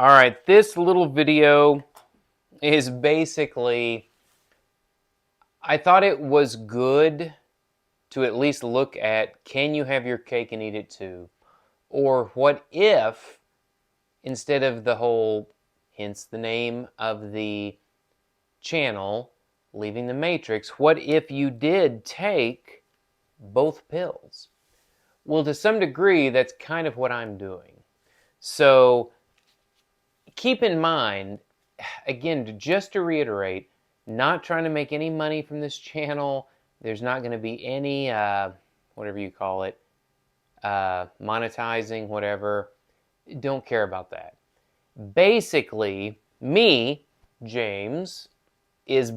All right, this little video is basically, I thought it was good to at least look at, can you have your cake and eat it too? Or what if, instead of the whole, hence the name of the channel, Leaving the Matrix, what if you did take both pills? Well, to some degree, that's kind of what I'm doing. So keep in mind, again, just to reiterate, not trying to make any money from this channel. There's not going to be any, whatever you call it, monetizing, whatever. Don't care about that. Basically, me, James, is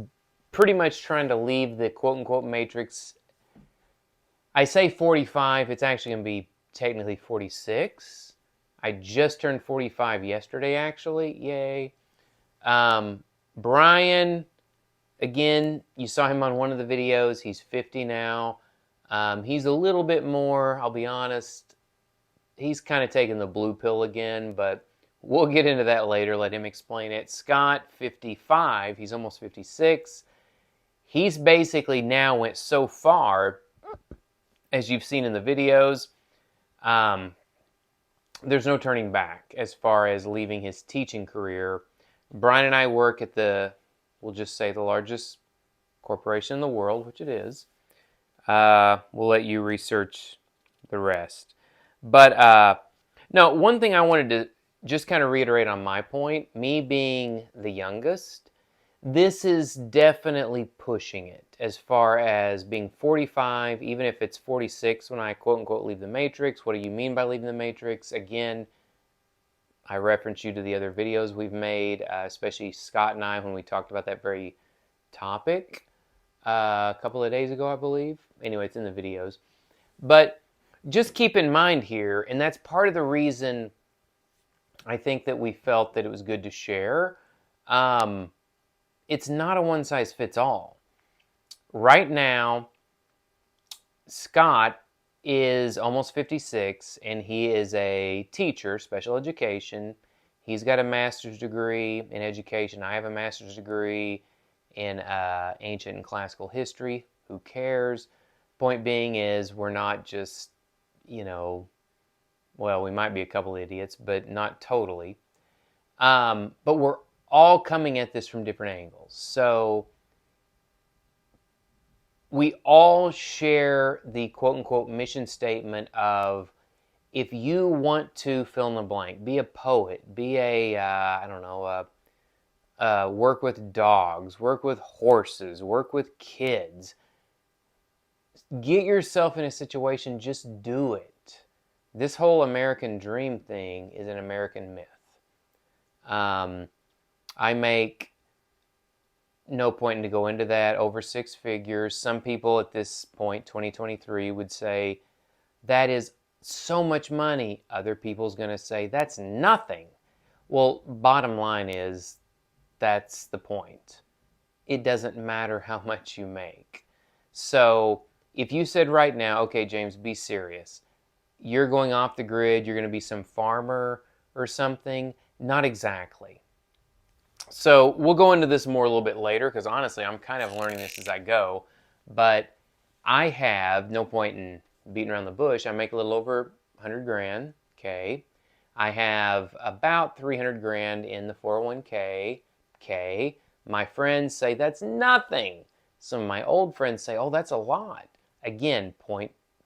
pretty much trying to leave the quote-unquote matrix. I say 45, it's actually going to be technically 46. I just turned 45 yesterday, actually. Yay. Brian, again, you saw him on one of the videos. He's 50 now. He's a little bit more, I'll be honest, he's kind of taking the blue pill again, but we'll get into that later. Let him explain it. Scott, 55. He's almost 56. He's basically now went so far, as you've seen in the videos, there's no turning back as far as leaving his teaching career. Brian and I work at we'll just say the largest corporation in the world, which it is. We'll let you research the rest. But no, one thing I wanted to just kind of reiterate on my point, me being the youngest, this is definitely pushing it as far as being 45, even if it's 46 when I quote-unquote leave the Matrix. What do you mean by leaving the Matrix? Again, I reference you to the other videos we've made, especially Scott and I when we talked about that very topic a couple of days ago, I believe. Anyway, it's in the videos. But just keep in mind here, and that's part of the reason I think that we felt that it was good to share. It's not a one-size-fits-all. Right now, Scott is almost 56, and he is a teacher, special education. He's got a master's degree in education. I have a master's degree in ancient and classical history. Who cares? Point being is we're not just, well, we might be a couple idiots, but not totally. But we're all coming at this from different angles. So we all share the quote-unquote mission statement of, if you want to fill in the blank, be a poet, be a, I don't know, work with dogs, work with horses, work with kids, get yourself in a situation, just do it. This whole American dream thing is an American myth. I make no point to go into that, over 6 figures. Some people at this point, 2023, would say that is so much money. Other people's going to say that's nothing. Well, bottom line is, that's the point. It doesn't matter how much you make. So if you said right now, okay, James, be serious. You're going off the grid, you're going to be some farmer or something. Not exactly. So we'll go into this more a little bit later, because honestly, I'm kind of learning this as I go. But I have no point in beating around the bush. I make a little over 100 grand, okay? I have about 300 grand in the 401k, okay? My friends say that's nothing. Some of my old friends say, oh, that's a lot. Again,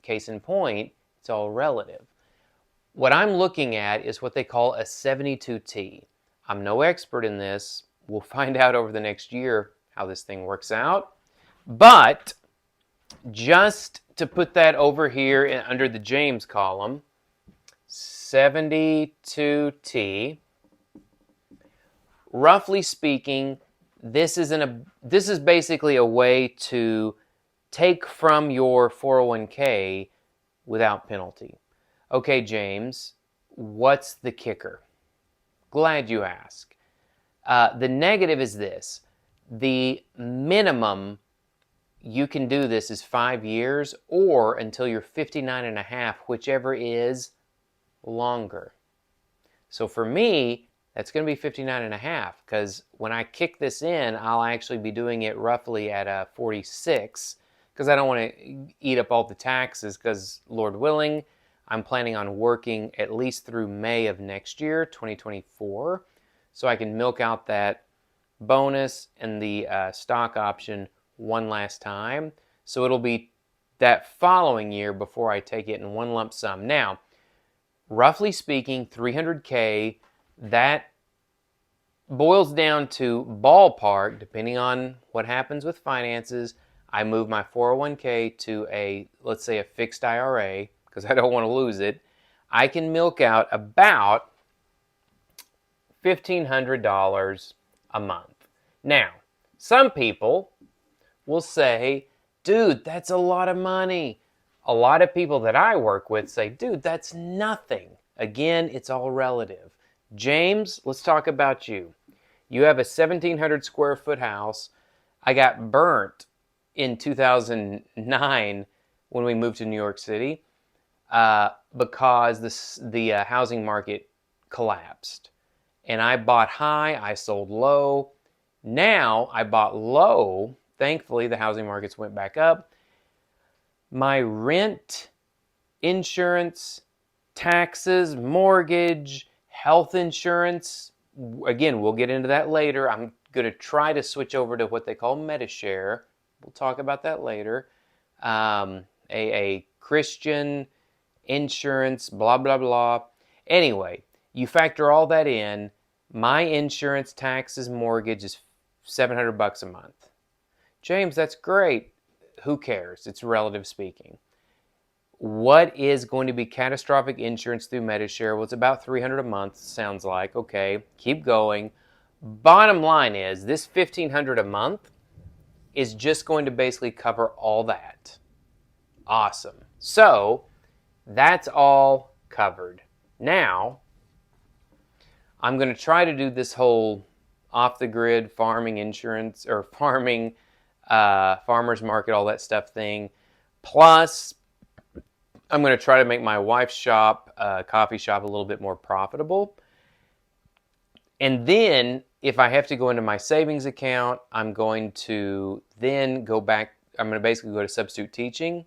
case in point, it's all relative. What I'm looking at is what they call a 72T. I'm no expert in this. We'll find out over the next year how this thing works out. But just to put that over here under the James column, 72T, roughly speaking, this is basically a way to take from your 401k without penalty. Okay, James, what's the kicker? Glad you asked. The negative is this. The minimum you can do this is 5 years, or until you're 59 and a half, whichever is longer. So for me, That's going to be 59 and a half, because when I kick this in, I'll actually be doing it roughly at a 46, because I don't want to eat up all the taxes, because Lord willing, I'm planning on working at least through May of next year, 2024, so I can milk out that bonus and the stock option one last time. So it'll be that following year before I take it in one lump sum. Now, roughly speaking, 300K, that boils down to ballpark, depending on what happens with finances. I move my 401k to a, let's say, a fixed IRA, because I don't want to lose it. I can milk out about $1,500 a month. Now, some people will say, dude, that's a lot of money. A lot of people that I work with say, dude, that's nothing. Again, it's all relative. James, let's talk about you. You have a 1,700 square foot house. I got burnt in 2009 when we moved to New York City because the housing market collapsed. And I bought high, I sold low. Now I bought low. Thankfully, the housing markets went back up. My rent, insurance, taxes, mortgage, health insurance, again, we'll get into that later. I'm going to try to switch over to what they call Medi-Share. We'll talk about that later. A Christian insurance, blah, blah, blah. Anyway, you factor all that in. My insurance, taxes, mortgage is $700 a month. James, that's great. Who cares? It's relative speaking. What is going to be catastrophic insurance through Medi-Share? Well, it's about $300 a month, sounds like. Okay, keep going. Bottom line is, this $1,500 a month is just going to basically cover all that. Awesome. So, that's all covered. Now, I'm going to try to do this whole off-the-grid farming insurance, or farming, farmer's market, all that stuff thing. Plus, I'm going to try to make my wife's shop, coffee shop, a little bit more profitable. And then, if I have to go into my savings account, I'm going to then go back, I'm going to basically go to substitute teaching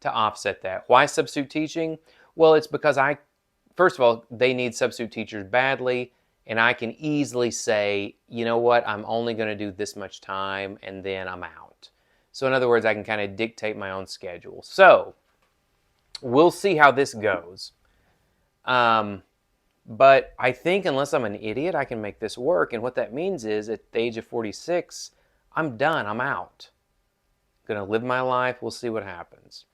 to offset that. Why substitute teaching? Well, it's because first of all, they need substitute teachers badly, and I can easily say, you know what, I'm only going to do this much time, and then I'm out. So in other words, I can kind of dictate my own schedule. So, we'll see how this goes. But I think unless I'm an idiot, I can make this work. And what that means is at the age of 46, I'm done. I'm out. Going to live my life. We'll see what happens.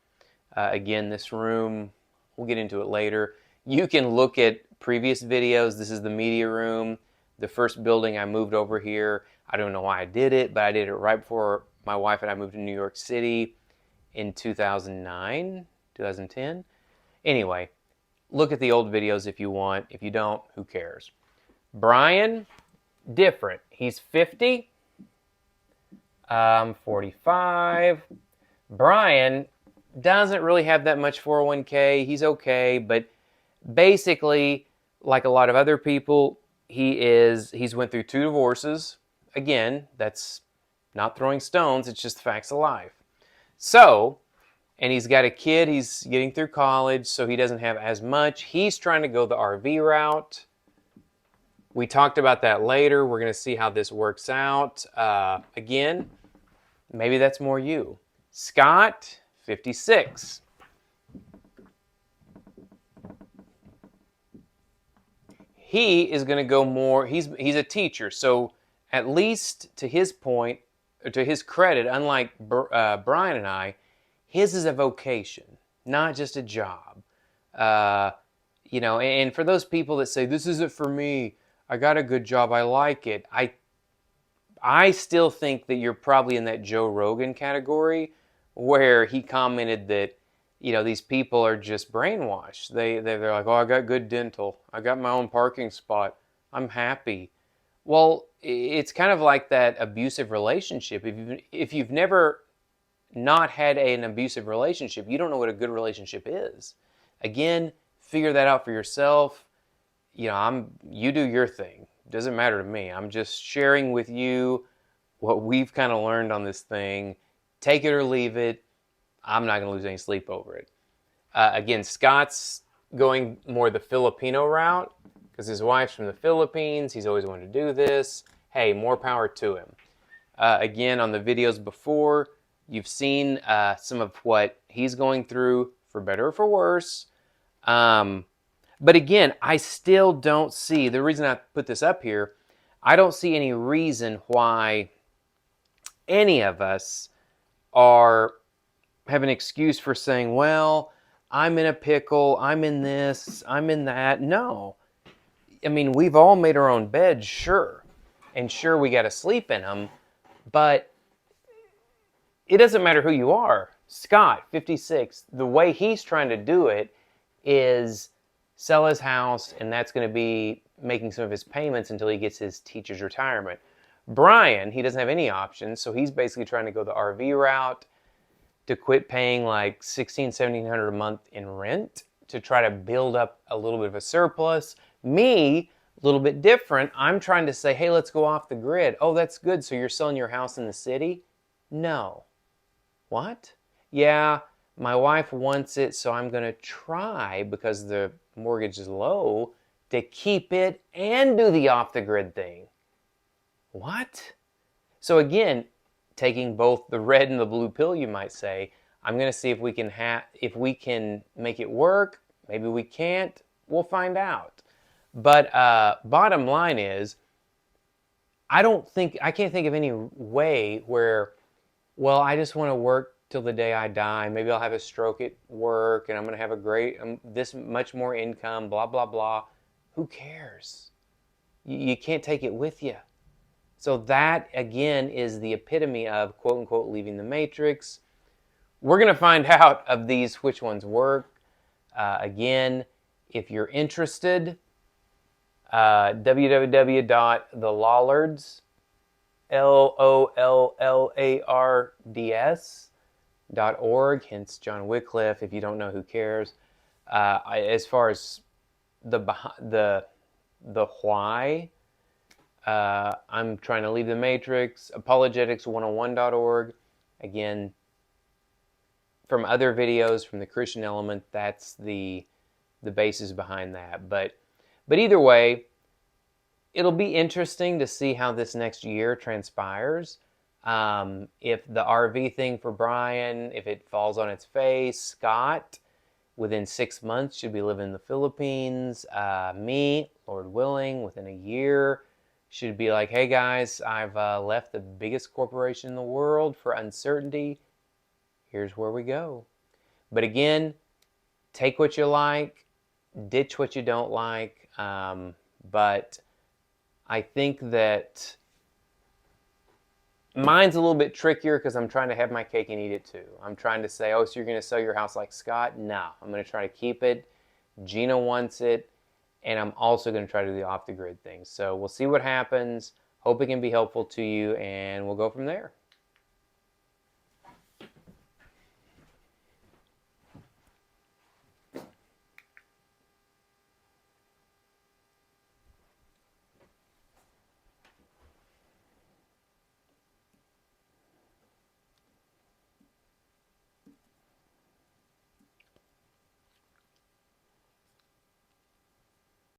Again, this room, we'll get into it later. You can look at previous videos. This is the media room. The first building I moved over here. I don't know why I did it, but I did it right before my wife and I moved to New York City in 2009, 2010. Anyway, look at the old videos if you want. If you don't, who cares? Brian, different. He's 50. I'm 45. Brian doesn't really have that much 401k. He's okay, but basically, like a lot of other people, he's went through 2 divorces. Again, that's not throwing stones. It's just the facts of life. So, and he's got a kid. He's getting through college, so he doesn't have as much. He's trying to go the RV route. We talked about that later. We're going to see how this works out. Again, maybe that's more you. Scott, 56. He is going to go more, he's a teacher, so at least to his point, or to his credit, unlike Brian and I, his is a vocation, not just a job. You know, and for those people that say, this isn't for me, I got a good job, I like it, I still think that you're probably in that Joe Rogan category, where he commented that, you know, these people are just brainwashed. They're like, oh, I got good dental, I got my own parking spot, I'm happy. Well, it's kind of like that abusive relationship. If you've never not had an abusive relationship, you don't know what a good relationship is. Again, figure that out for yourself. You know, you do your thing. Doesn't matter to me. I'm just sharing with you what we've kind of learned on this thing. Take it or leave it. I'm not going to lose any sleep over it. Again, Scott's going more the Filipino route because his wife's from the Philippines. He's always wanted to do this. Hey, more power to him. Again, on the videos before, you've seen some of what he's going through, for better or for worse. But again, I still don't see, the reason I put this up here, I don't see any reason why any of us have an excuse for saying, well, I'm in a pickle, I'm in this, I'm in that. No. I mean, we've all made our own beds, sure. And sure, we got to sleep in them. But it doesn't matter who you are. Scott, 56, the way he's trying to do it is sell his house, and that's going to be making some of his payments until he gets his teacher's retirement. Brian, he doesn't have any options, so he's basically trying to go the RV route to quit paying like $1,600, $1,700 a month in rent to try to build up a little bit of a surplus. Me, a little bit different. I'm trying to say, hey, let's go off the grid. Oh, that's good. So you're selling your house in the city? No. What? Yeah, my wife wants it, so I'm going to try, because the mortgage is low, to keep it and do the off-the-grid thing. What? So again, taking both the red and the blue pill, you might say, I'm going to see if we can make it work. Maybe we can't. We'll find out. But bottom line is, I can't think of any way where, well, I just want to work till the day I die. Maybe I'll have a stroke at work and I'm going to have a great, this much more income, blah, blah, blah. Who cares? You can't take it with you. So that, again, is the epitome of, quote unquote, leaving the matrix. We're going to find out of these which ones work. Again, if you're interested, www.thelollards, LOLLARDS.org, hence John Wycliffe. If you don't know, who cares? As far as the why, I'm trying to leave the matrix, apologetics101.org. Again, from other videos from the Christian Element, that's the basis behind that. But either way, it'll be interesting to see how this next year transpires. If the RV thing for Brian, if it falls on its face, Scott, within 6 months, should be living in the Philippines. Me, Lord willing, within a year, should be like, hey guys, I've left the biggest corporation in the world for uncertainty. Here's where we go. But again, take what you like, ditch what you don't like. But I think that mine's a little bit trickier because I'm trying to have my cake and eat it too. I'm trying to say, oh, so you're going to sell your house like Scott? No, I'm going to try to keep it. Gina wants it. And I'm also going to try to do the off-the-grid thing. So we'll see what happens. Hope it can be helpful to you, and we'll go from there.